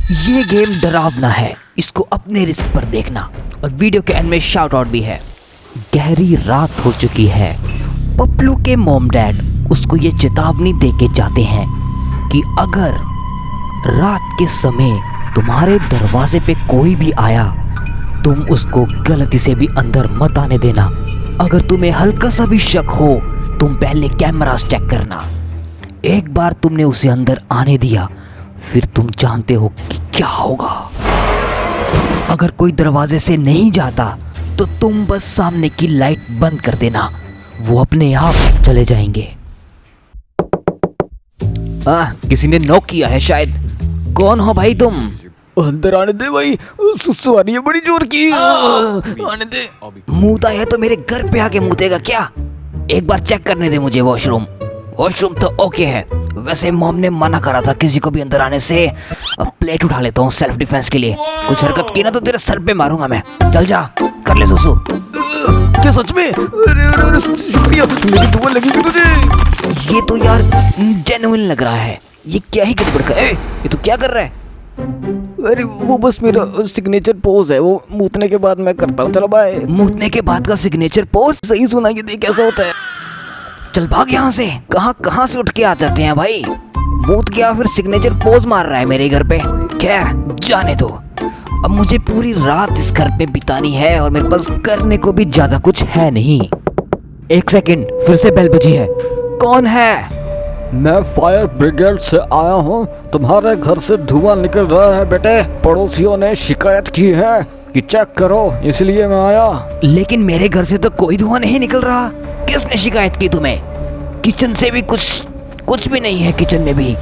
ये गेम डरावना है, इसको अपने रिस्क पर देखना। और वीडियो के एंड में शाउट आउट भी है। गहरी रात हो चुकी है। पप्लू के मॉम डैड उसको ये चेतावनी देके जाते हैं कि अगर रात के समय तुम्हारे दरवाजे पे कोई भी आया, तुम उसको गलती से भी अंदर मत आने देना। अगर तुम्हें हल्का सा भी शक हो, तुम पहले कैमरास चेक करना। एक बार तुमने उसे अंदर आने दिया, फिर तुम जानते हो कि क्या होगा। अगर कोई दरवाजे से नहीं जाता तो तुम बस सामने की लाइट बंद कर देना, वो अपने आप चले जाएंगे। किसी ने नॉक किया है शायद। कौन हो भाई तुम? अंदर आने दे भाई, सुसु आ रही है बड़ी जोर की। आने दे। मुँहता है तो मेरे घर पे आके मुतेगा क्या? एक बार चेक करने दे मुझे वॉशरूम तो ओके है। वैसे मॉम ने मना करा था किसी को भी अंदर आने से। अब प्लेट उठा लेता हूँ सेल्फ डिफेंस के लिए। कुछ हरकत की ना तो तेरे सर पे मारूंगा मैं। चल जा, कर ले सुसु। क्या सच में? अरे शुक्रिया, मेरी दुआ लगेगी तुझे। ये तो यार जेन्युइन लग रहा है। ये क्या ही गड़बड़ कर, ये तो क्या कर रहा है? अरे वो बस मेरा सिग्नेचर पोज है, वो मूतने के बाद मैं करता हूँ। चलो बाय। मूतने के बाद का सिग्नेचर पोज? सही सुना, ये देख कैसा होता है। चल भाग यहाँ से। कहाँ से उठ के आ जाते हैं भाई। मूत गया फिर सिग्नेचर पोज मार रहा है मेरे घर पे। खैर जाने दो, अब मुझे पूरी रात इस घर पे बितानी है और मेरे पास करने को भी ज्यादा कुछ है नहीं। एक सेकंड, फिर से बेल बजी है। कौन है? मैं फायर ब्रिगेड से आया हूँ। तुम्हारे घर से धुआं निकल रहा है बेटे। पड़ोसियों ने शिकायत की है कि चेक करो, इसलिए मैं आया। लेकिन मेरे घर से तो कोई धुआं नहीं निकल रहा। किसने शिकायत की तुम्हें? किचन से भी कुछ भी नहीं है किचन में भी।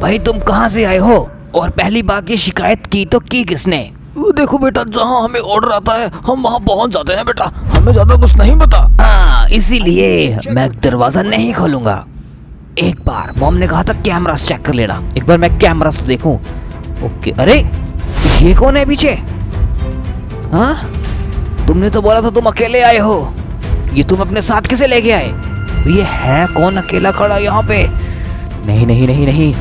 भाई तुम कहाँ से आए हो? और पहली बात, ये शिकायत की तो की किसने? देखो बेटा, जहाँ हमें ऑर्डर आता है हम वहाँ पहुँच जाते हैं बेटा, हमें ज्यादा कुछ नहीं पता। हाँ, इसीलिए मैं दरवाजा नहीं खोलूंगा। एक बार मॉम ने कहा था कैमरास चेक कर लेना। एक बार मैं कैमरास देखूं। ओके। अरे ये कौन है पीछे? हाँ, तुमने तो बोला था तुम अकेले आए हो। ये तुम अपने साथ कैसे लेके आए? ये है कौन अकेला खड़ा यहाँ पे? नहीं,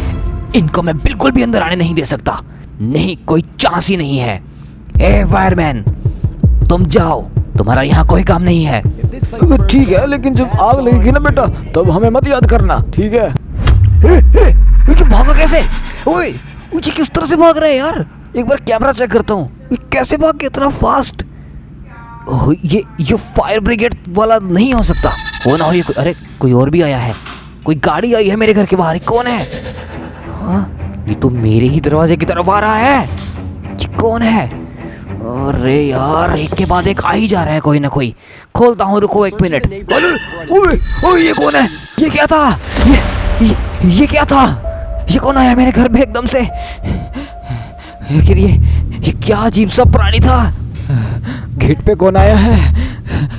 इनको मैं बिल्कुल भी अंदर आने नहीं दे सकता। नहीं, कोई चांस ही नहीं है। ए फायरमैन, तुम जाओ, तुम्हारा यहाँ कोई काम नहीं है। ठीक है, लेकिन जब आग लगेगी ना बेटा, तब हमें मत याद करना, ठीक है? ये भागा कैसे? ओए, मुझे किस तरह से भाग रहा है यार? एक बार कैमरा चेक करता हूँ। ये कैसे भाग गया इतना फास्ट? ओह, ये फायर ब्रिगेड वाला नहीं हो सकता। हो ना हो ये अरे कोई और भी आया है। कोई गाड़ी आई है मेरे घर के बाहर। कौन है? हाँ, ये तो मेरे ही दरवाजे की तरफ आ रहा है। ये कौन है? अरे यार, एक के बाद एक आ ही जा रहा है कोई ना कोई। खोलता हूँ, रुको 1 मिनट। ओए, ये कौन है? ये क्या था? ये क्या था? ये कौन आया मेरे घर में एकदम से? ये क्या अजीब सा प्राणी था? गेट पे कौन आया है?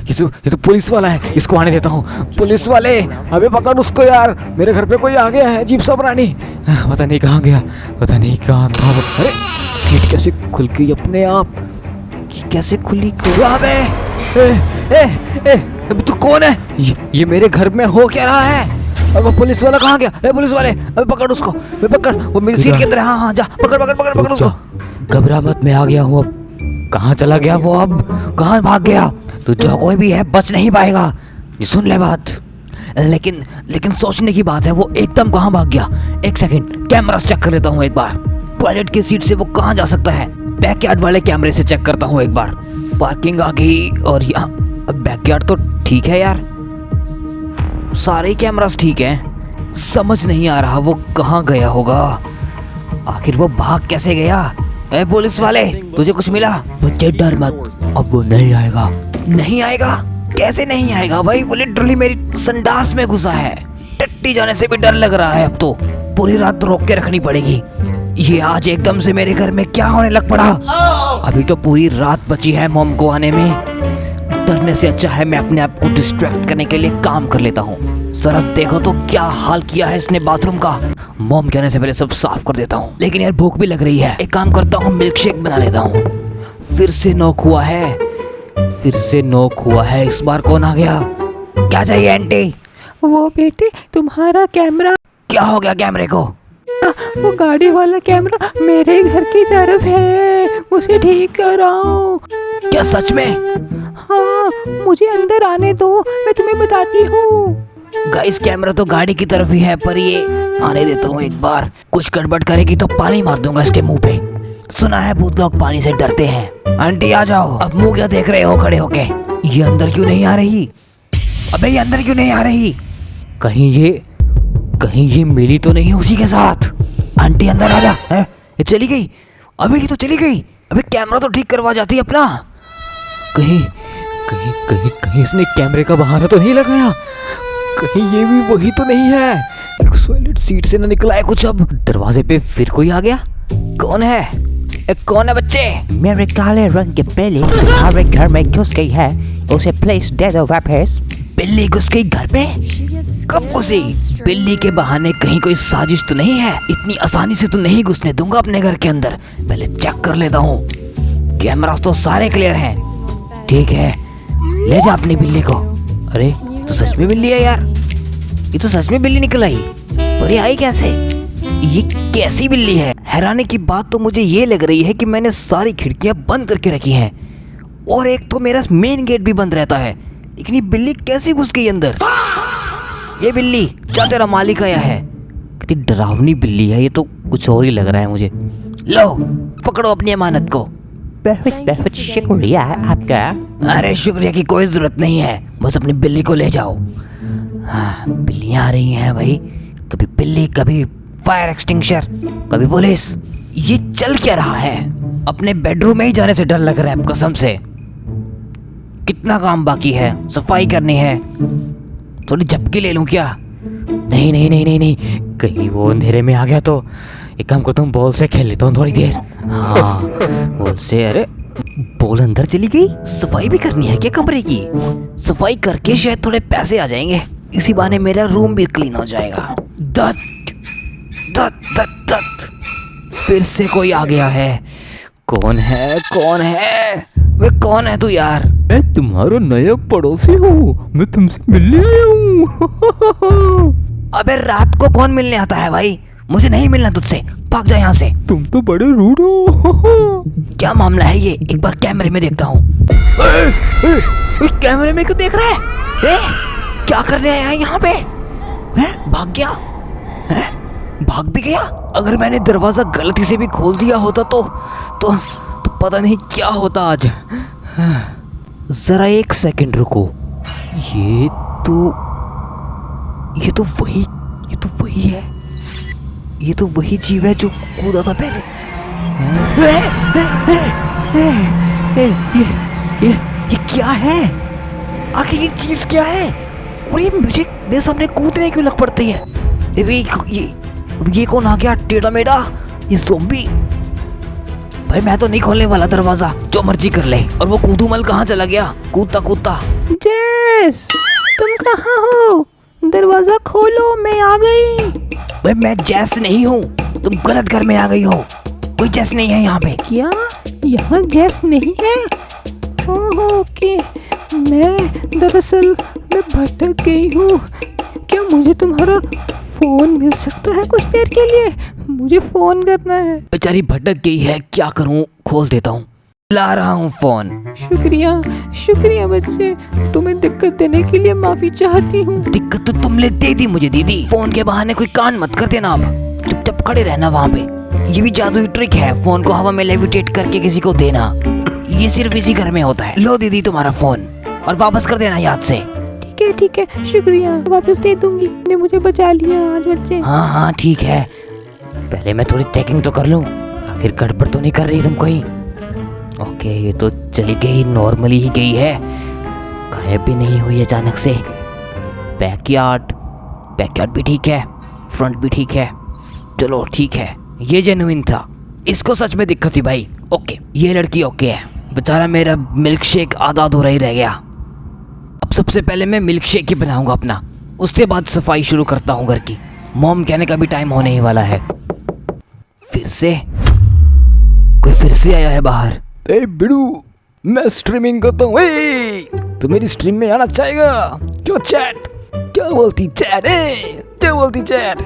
ये तो पुलिस वाला है, इसको आने देता हूँ। पुलिस वाले, अबे पकड़ उसको यार, मेरे घर पे कोई आ गया है अजीब सा प्राणी। पता नहीं कहाँ गया, पता नहीं कहाँ था। अरे सीट कैसे खुल गई अपने आप? कैसे खुली? तू कौन है? ये मेरे घर में हो क्या रहा है? अब वो पुलिस वाला कहाँ गया? पुलिस वाले, अबे पकड़ उसको, पकड़। वो मेरी सीट के अंदर है। हाँ, जा पकड़ उसको। घबरा मत, मैं आ गया हूँ। अब कहाँ चला गया वो? अब कहाँ भाग गया? तो जो कोई भी है बच नहीं पाएगा। ये सुन ले बात। लेकिन सोचने की बात है, वो एकदम कहाँ भाग गया? एक सेकंड, कैमरा चेक कर लेता हूँ एक बार। टॉयलेट की सीट से वो कहाँ जा सकता है? बैकयार्ड वाले कैमरे से चेक करता हूँ एक बार। पार्किंग आ गई और यहाँ बैकयार्ड तो ठीक है यार, सारे ही कैमरास ठीक हैं। समझ नहीं आ रहा वो कहाँ गया होगा। आखिर वो भाग कैसे गया? ए पुलिस वाले, तुझे कुछ मिला? बच्चे डर मत, अब वो नहीं आएगा। नहीं आएगा? कैसे नहीं आएगा भाई? वो लिटरली मेरी संडास में घुसा है। टट्टी जाने से भी डर लग रहा है। अब तो पूरी रात रोक के रखनी पड़ेगी। ये आज एकदम से मेरे घर में क्या होने लग पड़ा? अभी तो पूरी रात बची है मॉम को आने में। डरने से अच्छा है मैं अपने आप को डिस्ट्रैक्ट करने के लिए काम कर लेता हूँ। जरा देखो तो क्या हाल किया है इसने बाथरूम का। मॉम कहने से पहले सब साफ कर देता हूँ। लेकिन यार भूख भी लग रही है, एक काम करता हूँ, मिल्क शेक बना लेता हूँ। फिर से नॉक हुआ है। इस बार कौन आ गया? क्या चाहिए आंटी? वो बेटे तुम्हारा कैमरा। क्या हो गया कैमरे को? वो गाड़ी वाला कैमरा मेरे घर की तरफ है, उसे ठीक कराओ। क्या सच में? हाँ, मुझे अंदर आने दो, मैं तुम्हें बताती हूँ। गाइस कैमरा तो गाड़ी की तरफ ही है, पर ये आने देता हूँ एक बार। कुछ गड़बड़ करेगी तो पानी मार दूंगा इसके मुंह पे। सुना है भूत लोग पानी से डरते हैं। आंटी आ जाओ। अब मुंह क्या देख रहे हो खड़े होके? ये अंदर क्यों नहीं आ रही? अबे ये अंदर क्यों नहीं आ रही? कहीं ये मिली तो नहीं उसी के साथ? आंटी अंदर आ जा। है? ये चली गई? अबे ये तो चली गई। अबे कैमरा तो ठीक करवा जाती अपना। कहीं इसने कैमरे का बहाना तो नहीं लगाया? कहीं ये भी वही तो नहीं है? टॉयलेट सीट से ना निकला है कुछ। अब दरवाजे पे फिर कोई आ गया। कौन है? कौन है बच्चे? मेरे काले रंग की बिल्ली हमारे घर में घुस गई है, उसे प्लीज दे दो वापस। बिल्ली घुस गई घर पे? कब घुसी? बिल्ली के बहाने कहीं कोई साजिश तो नहीं है? इतनी आसानी से तो नहीं घुसने दूंगा अपने घर के अंदर। पहले चेक कर लेता हूँ। कैमरा तो सारे क्लियर हैं। ठीक है, ले जा अपनी बिल्ली को। अरे तो सच में बिल्ली है यार। ये तो सच में बिल्ली निकल आई। पर ये आई कैसे? ये कैसी बिल्ली है? हैरानी की बात तो मुझे ये लग रही है कि मैंने सारी खिड़कियां बंद करके रखी हैं और एक तो मेरा मेन गेट भी बंद रहता है, लेकिन ये बिल्ली कैसे घुस गई अंदर? ये बिल्ली, क्या तेरा मालिक आया है? कितनी डरावनी बिल्ली है ये तो। कुछ और ही लग रहा है मुझे। लो पकड़ो अपनी अमानत को। बहुत बहुत शुक्रिया आपका। अरे शुक्रिया की कोई जरूरत नहीं है, बस अपनी बिल्ली को ले जाओ। हाँ, बिल्लियां आ रही हैं भाई। कभी बिल्ली, कभी फायर एक्सटिंग्विशर, कभी पुलिस। ये चल क्या रहा है? अपने बेडरूम में ही जाने से डर लग रहा है कसम से। कितना काम बाकी है? सफाई करनी है। थोड़ी झपकी ले लूं क्या? नहीं नहीं नहीं नहीं नहीं, कहीं वो अंधेरे में आ गया तो एक काम करता हूँ, बॉल से खेल लेता हूँ थोड़ी देर। हाँ बॉल से। अरे बॉल अंदर चली गई। सफाई भी करनी है क्या कमरे की? सफाई करके शायद थोड़े पैसे आ जाएंगे, इसी बहाने मेरा रूम भी क्लीन हो जाएगा। दत दत दत दत, फिर से कोई आ गया है। कौन है? कौन है? वे कौन है तू यार? मैं तुम्हारा नया पड़ोसी हूँ, मैं तुमसे मिलने आया हूँ। अबे रात को कौन मिलने आता है भाई? मुझे नहीं मिलना तुझसे, भाग जा यहाँ से। तुम तो बड़े रूड हो। क्या मामला है ये? एक बार कैमरे में देखता हूँ। कैमरे में क्यों देख रहा है? क्या करने आया है यहाँ पे? भाग गया? भाग भी गया? अगर मैंने दरवाजा गलती से भी खोल दिया होता तो पता नहीं क्या होता आज। जरा एक सेकंड रुको। ये तो वही है। ये तो वही जीव है जो कूदा था पहले। ये क्या है? आखिर ये चीज क्या है? और ये मुझे मेरे सामने कूदने क्यों लग पड़ती है? ये कौन आ गया? टेढ़ा मेढ़ा ये ज़ॉम्बी। भाई मैं तो नहीं खोलने वाला दरवाजा, जो मर्जी कर ले। और वो कूदूमल कहाँ चला गया कूदता? जेस, तुम कहाँ हो? दरवाजा खोलो, मैं आ गई। भाई मैं जैस नहीं हूँ, तुम गलत घर में आ गई हो। कोई जैस नहीं है यहाँ पे। क्या यहाँ जेस नहीं है? ओके, मैं दरअसल भटक गई हूँ। क्या मुझे तुम्हारा फोन मिल सकता है कुछ देर के लिए? मुझे फोन करना है। बेचारी भटक गई है, क्या करूँ? खोल देता हूँ, ला रहा हूँ फोन। शुक्रिया बच्चे, तुम्हें दिक्कत देने के लिए माफी चाहती हूँ। दिक्कत तो तुमने दे दी मुझे दीदी। फोन के बहाने कोई कान मत कर देना। अब चुपचाप खड़े रहना वहाँ पे। ये भी जादुई ट्रिक है, फोन को हवा में लेविटेट करके किसी को देना। ये सिर्फ इसी घर में होता है। लो दीदी तुम्हारा फोन, और वापस कर देना याद से। ठीक है, शुक्रिया, वापस दे दूंगी। ने मुझे बचा लिया आज बच्चे। हाँ ठीक है। पहले मैं थोड़ी चेकिंग तो कर लूँ, आखिर गड़बड़ तो नहीं कर रही तुम कोई? ओके, ये तो चली गई, नॉर्मली ही गई है, गायब भी नहीं हुई अचानक से। बैकयार्ड भी ठीक है, फ्रंट भी ठीक है। चलो ठीक है, ये जेन्युइन था। इसको सच में दिक्कत थी भाई। ओके, ये लड़की ओके है। बेचारा मेरा मिल्क शेक आधा अधूरा ही रह गया। अब सबसे पहले मैं मिल्क शेक ही बनाऊंगा अपना, उसके बाद सफाई शुरू करता हूँ घर की। मॉम कहने का भी टाइम होने ही वाला है। फिर से आया है बाहर। ए बिड़ू, मैं स्ट्रीमिंग करता हूँ। तो मेरी स्ट्रीम में आना चाहेगा? क्यों चैट? क्या बोलती चैट? क्या बोलती चैट?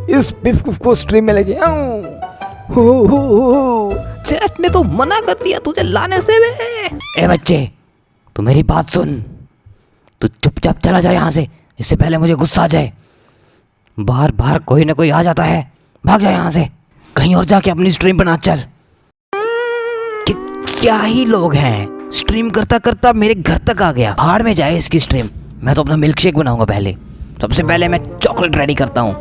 इस बेवकूफ को स्ट्रीम में लेके आऊं। हो चैट ने तो मना कर दिया तुझे लाने से बे। ए बच्चे, तू मेरी बात सुन, तू चुपचाप चला जा यहाँ से, इससे पहले मुझे गुस्सा आ जाए। बार बार कोई ना कोई आ जाता है, भाग जा यहाँ से, कहीं और जाके अपनी स्ट्रीम बना चल। क्या ही लोग हैं, स्ट्रीम करता करता मेरे घर तक आ गया। भाड़ में जाए इसकी स्ट्रीम। मैं तो अपना मिल्क शेक बनाऊंगा पहले। सबसे पहले मैं चॉकलेट रेडी करता हूँ,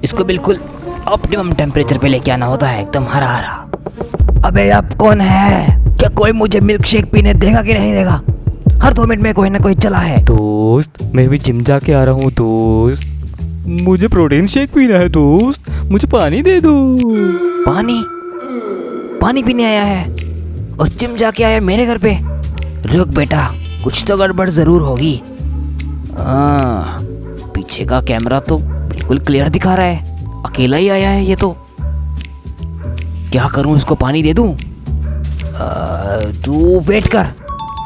इसको बिल्कुल ऑप्टिमम टेम्परेचर पे लेके आना होता है, एकदम हरा हरा। अबे अब कौन है? क्या कोई मुझे मिल्क शेक पीने देगा कि नहीं देगा? हर 2 मिनट में कोई ना कोई चला है। दोस्त, मैं भी जिम जाके आ रहा हूँ दोस्त, मुझे प्रोटीन शेक पीना है दोस्त, मुझे पानी दे दो। पानी? पानी पीने आया है और जिम जाके आया मेरे घर पे? रुक बेटा, कुछ तो गड़बड़ जरूर होगी। पीछे का कैमरा तो बिल्कुल क्लियर दिखा रहा है, अकेला ही आया है ये तो। क्या करूं, इसको पानी दे दूं? तू वेट कर,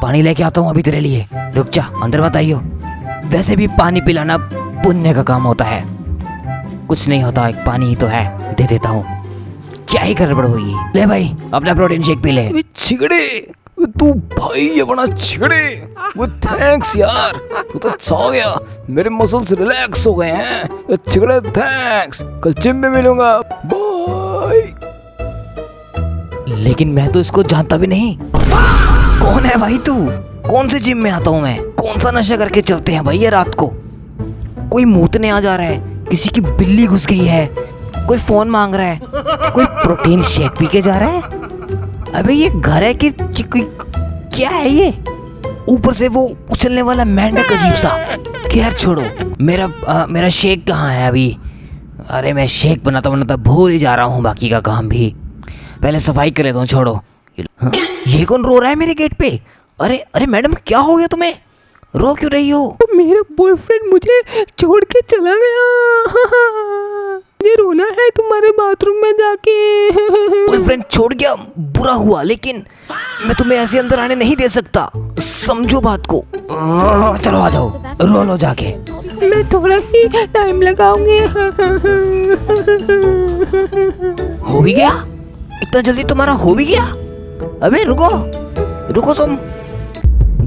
पानी लेके आता हूं अभी तेरे लिए। रुक जा, अंदर मत आइयो। वैसे भी पानी पिलाना पुण्य का काम होता है, कुछ नहीं होता, एक पानी ही तो है, दे देता हूँ। क्या ही गड़बड़ होगी। ले भाई, अपना प्रोटीन शेक पी ले। छिगड़े, तू भाई ये बड़ा छिगड़े, वो थैंक्स यार, तू तो अच्छा हो गया, मेरे मसल्स रिलैक्स हो गए हैं। छिगड़े थैंक्स, कल जिम में मिलूंगा, बाय। लेकिन मैं तो इसको जानता भी नहीं। कौन है भाई तू? कौन से जिम में आता हूँ मैं? कौन सा नशा करके चलते हैं भाई ये रात को? कोई मूतने आ जा रहा है, किसी की बिल्ली घुस गई है, कोई फोन मांग रहा है, कोई प्रोटीन शेक पी के जा रहा है। अबे ये घर है कि कोई क्या है ये? ऊपर से वो उछलने वाला मेंढक अजीब सा। खैर छोड़ो, मेरा शेक कहाँ है अभी? अरे मैं शेक बनाता बनाता भूल ही जा रहा हूँ बाकी का काम भी। पहले सफाई कर लेता हूँ, छोड़ो। हाँ? ये कौन रो रहा है मेरे गेट पे? अरे अरे मैडम, क्या हो गया तुम्हें? रो क्यों रही हो? मेरा बॉयफ्रेंड मुझे छोड़ के चला गया, मुझे रोना है तुम्हारे बाथरूम में जाके। बॉयफ्रेंड छोड़ गया? बुरा हुआ, लेकिन मैं तुम्हें ऐसे अंदर आने नहीं दे सकता, समझो बात को। चलो आ जाओ, रो लो जाके। मैं थोड़ा ही टाइम लगाऊंगी। हो भी गया? इतना जल्दी तुम्हारा हो भी गया? अबे रुको रुको तुम।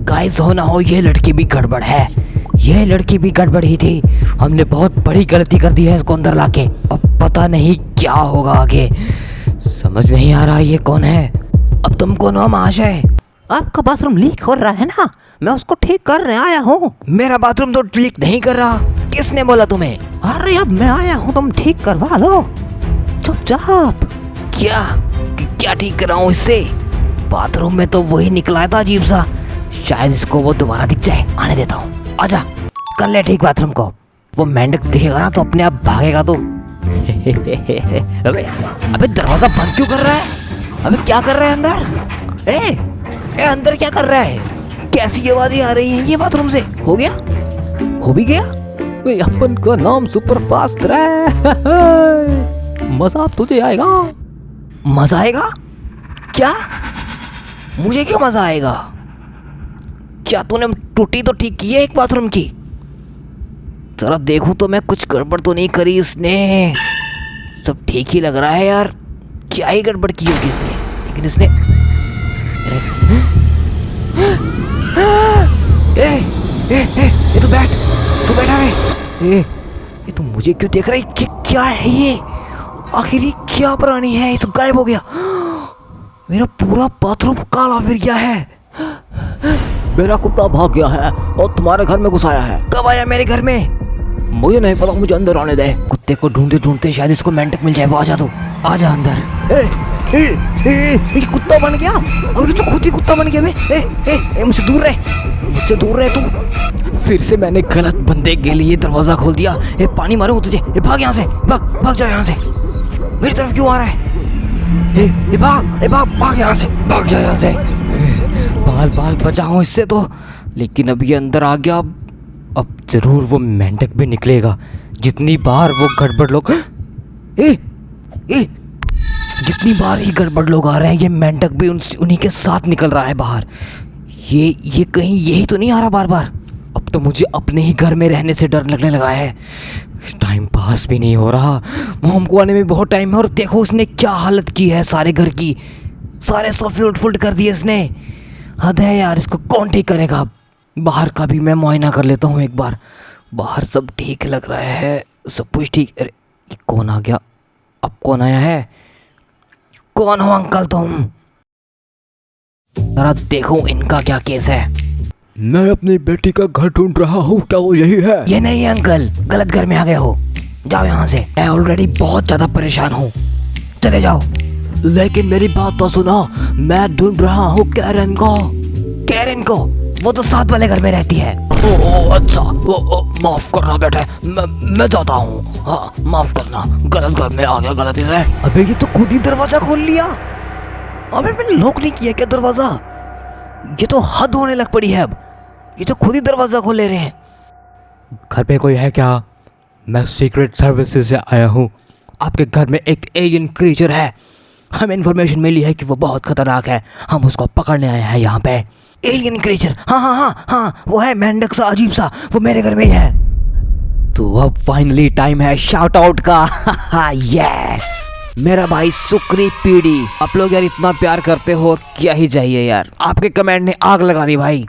गाइस हो ना हो, ये लड़की भी गड़बड़ है, ये लड़की भी गड़बड़ ही थी। हमने बहुत बड़ी गलती कर दी है इसको अंदर लाके। अब पता नहीं क्या होगा आगे, समझ नहीं आ रहा ये कौन है। अब तुम कौन हो महाशय? आपका बाथरूम लीक हो रहा है ना, मैं उसको ठीक करने आया हूँ। मेरा बाथरूम तो लीक नहीं कर रहा, किसने बोला तुम्हें? अरे अब मैं आया हूँ, तुम ठीक करवा लो चुपचाप। क्या ठीक कर रहा हूँ इससे? बाथरूम में तो वही निकला था अजीब सा, शायद इसको वो दोबारा दिख जाए। आने देता हूँ, आजा कर ले ठीक बाथरूम को। वो मेंढक दिखेगा ना तो अपने आप भागेगा तो। अबे दरवाजा बंद क्यों कर रहा है? अबे क्या कर रहा है अंदर? ए अंदर क्या कर रहा है? कैसी आवाजें आ रही हैं ये बाथरूम से? हो गया? हो भी गया? अपन का नाम सुपर फास्ट है। मजा तुझे आएगा। मजा आएगा? क्या? मुझे क्यों मजा आएगा? क्या तूने टूटी तो ठीक की है एक बाथरूम की? जरा देखूं तो मैं, कुछ गड़बड़ तो नहीं करी इसने। सब ठीक ही लग रहा है यार, क्या ही गड़बड़ की होगी इसने। लेकिन इसने ये तो बैठा है। ये तो मुझे क्यों देख रहा है? क्या है ये? आखिर ये क्या प्राणी है? ये तो गायब हो गया। मेरा पूरा बाथरूम काला फिर गया है। मेरा कुत्ता भाग गया है और तुम्हारे घर में घुस आया है। कब आया मेरे घर में? मुझे नहीं पता, मुझे अंदर आने दे। कुत्ते को ढूंढते ढूंढते शायद इसको मेंढक मिल जाए। वो आजा, तू आजा अंदर। ये कुत्ता बन गया। अब ये तो खुद ही कुत्ता बन गया। मैं मुझसे दूर रहे तू। फिर से मैंने गलत बंदे के लिए दरवाजा खोल दिया। पानी मारूंगा तुझे। भाग यहाँ से, भाग जा यहाँ से। मेरी तरफ क्यों आ रहा है? भाग यहाँ से, भाग जा यहाँ से। बाल बचाओ इससे तो। लेकिन अब ये अंदर आ गया, अब जरूर वो मेंढक भी निकलेगा। जितनी बार वो गड़बड़ लोग जितनी बार ही गड़बड़ लोग आ रहे हैं, ये मेंढक भी उन्हीं के साथ निकल रहा है बाहर। ये कहीं यही तो नहीं आ रहा बार बार। अब तो मुझे अपने ही घर में रहने से डर लगने लगा है। टाइम पास भी नहीं हो रहा, मोम को आने में बहुत टाइम है। और देखो उसने क्या हालत की है सारे घर की, सारे सोफे उलट कर दिए इसने। हद है यार, इसको कौन ठीक करेगा। बाहर का भी मैं मुआयना कर लेता हूँ एक बार। बाहर सब ठीक लग रहा है, सब कुछ ठीक। अरे ये कौन आ गया, अब कौन आया है? कौन हो अंकल तुम? जरा देखो इनका क्या केस है। मैं अपनी बेटी का घर ढूंढ रहा हूँ, क्या वो यही है? ये नहीं है अंकल, गलत घर में आ गए हो, जाओ यहाँ से। मैं ऑलरेडी बहुत ज्यादा परेशान हूँ, चले जाओ। लेकिन मेरी बात तो सुनो, मैं ढूंढ रहा हूँ कैरन को। कैरन को? वो तो साथ वाले घर में रहती है। ओ अच्छा, माफ करना बेटे, मैं जाता हूँ। हाँ माफ करना, गलत घर में आ गया गलती से। अबे ये तो खुद ही दरवाजा खोल लिया। अबे मैंने लॉक नहीं किया क्या दरवाजा? ये तो हद होने लग पड़ी है अब, ये तो खुद ही दरवाजा खोल ले रहे हैं। घर पे कोई है क्या? मैं सीक्रेट सर्विसेज से आया हूँ। आपके घर में एक एलियन क्रीचर है, हमें इन्फॉर्मेशन मिली है कि वो बहुत खतरनाक है, हम उसको पकड़ने आए हैं यहाँ पे। Alien creature? हाँ हाँ हाँ हाँ, वो है मेंढक सा अजीब सा, वो मेरे घर में ही है। तो अब फाइनली टाइम है शाउट आउट का। यस, मेरा भाई सुक्री पीडी। आप लोग यार इतना प्यार करते हो, क्या ही चाहिए यार। आपके कमेंट ने आग लगा दी भाई।